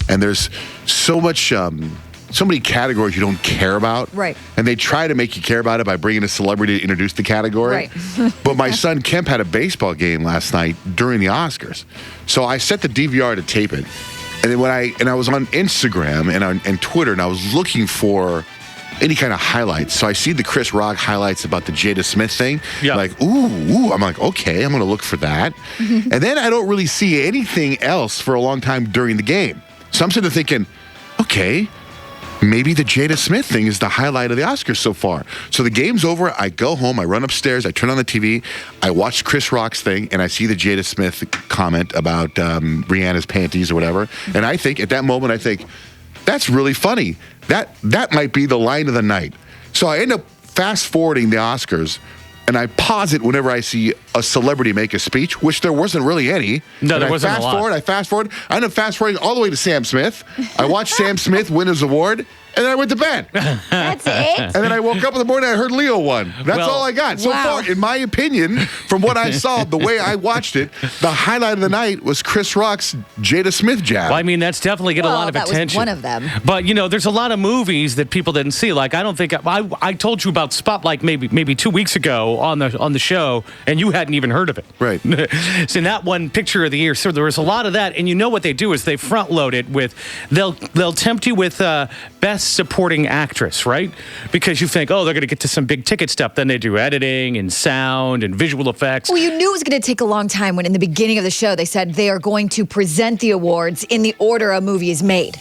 and there's so much. So many categories you don't care about. Right. And they try to make you care about it by bringing a celebrity to introduce the category. Right. But my son Kemp had a baseball game last night during the Oscars. So I set the DVR to tape it. And then I was on Instagram and Twitter, and I was looking for any kind of highlights. So I see the Chris Rock highlights about the Jada Smith thing. Yeah. Like, ooh. I'm like, okay, I'm going to look for that. And then I don't really see anything else for a long time during the game. So I'm sitting there thinking, okay, maybe the Jada Smith thing is the highlight of the Oscars so far. So the game's over. I go home. I run upstairs. I turn on the TV. I watch Chris Rock's thing, and I see the Jada Smith comment about Rihanna's panties or whatever. And I think, at that moment, that's really funny. That might be the line of the night. So I end up fast-forwarding the Oscars, and I pause it whenever I see a celebrity make a speech, which there wasn't really any. No, and there wasn't a lot. I fast forward. I end up fast forwarding all the way to Sam Smith. I watched Sam Smith win his award, and then I went to bed. That's it? And then I woke up in the morning and I heard Leo won. That's all I got. So far, in my opinion, from what I saw, the way I watched it, the highlight of the night was Chris Rock's Jada Smith jab. Well, I mean, that's definitely get a lot of attention. Was one of them. But, there's a lot of movies that people didn't see. Like, I don't think I told you about Spotlight maybe 2 weeks ago on the show, and you hadn't even heard of it. Right. So in that one picture of the year, so there was a lot of that, and what they do is they front load it with they'll tempt you with best supporting actress, right? Because you think, oh, they're going to get to some big ticket stuff. Then they do editing and sound and visual effects. Well, you knew it was going to take a long time when in the beginning of the show they said they are going to present the awards in the order a movie is made.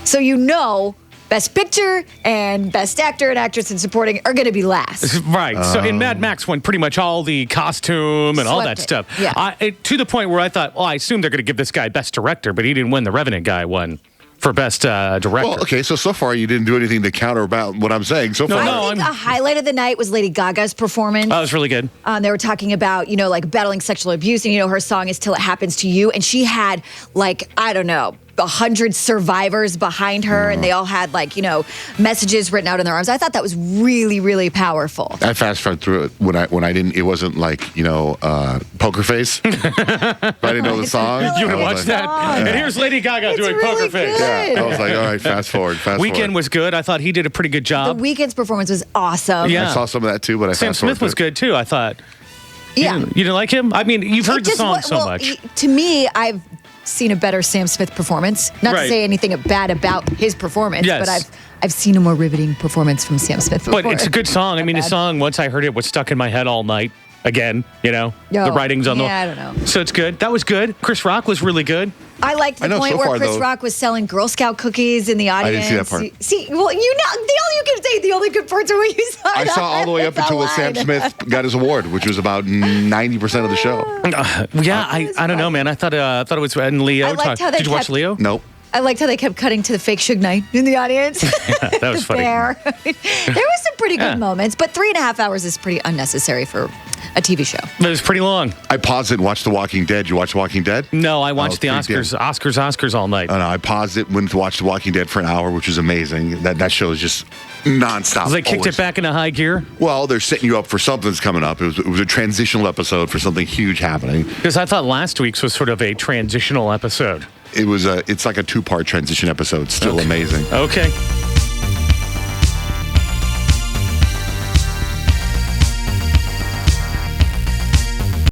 So Best Picture and Best Actor and Actress in Supporting are going to be last. Right. So in Mad Max won pretty much all the costume and all that stuff. Yeah. To the point where I thought, I assume they're going to give this guy Best Director, but he didn't win. The Revenant guy won for Best Director. Well, okay, so far you didn't do anything to counter about what I'm saying. So far. I think a highlight of the night was Lady Gaga's performance. Oh, it was really good. They were talking about, like battling sexual abuse, and, her song is Till It Happens to You. And she had, 100 survivors behind her, and they all had messages written out in their arms. I thought that was really, really powerful. I fast forward through it when I didn't. It wasn't Poker Face. If I didn't know the song. You would watch that. And here's Lady Gaga doing really Poker Face. good. Yeah, I was like, all right, fast forward. Weeknd was good. I thought he did a pretty good job. The Weeknd's performance was awesome. Yeah. I saw some of that too, but Sam Smith was good too. I thought. Yeah. You didn't like him? I mean, you've heard the song so much. To me, I've seen a better Sam Smith performance. Not to say anything bad about his performance, but I've seen a more riveting performance from Sam Smith before. But it's a good song. I mean, the song, once I heard it, was stuck in my head all night. Again, the writings on the... Yeah, I don't know. So it's good. That was good. Chris Rock was really good. I liked the point where Chris Rock was selling Girl Scout cookies in the audience. I didn't see that part. See, well, you can say the only good parts are what you saw. I saw all the way up until Sam Smith got his award, which was about 90% of the show. I don't know, man. I thought it was and Leo. Did you watch Leo? Nope. I liked how they kept cutting to the fake Suge Knight in the audience. Yeah, that was funny. There was some pretty good moments, but 3.5 hours is pretty unnecessary for a TV show. It was pretty long. I paused it and watched The Walking Dead. You watch The Walking Dead? No, I watched the Oscars all night. Oh, no, I paused it, went to watch The Walking Dead for an hour, which was amazing. That show is just nonstop. They kicked it back into high gear? Well, they're setting you up for something that's coming up. It was a transitional episode for something huge happening. Because I thought last week's was sort of a transitional episode. It's like a 2-part transition episode. Still amazing. Okay.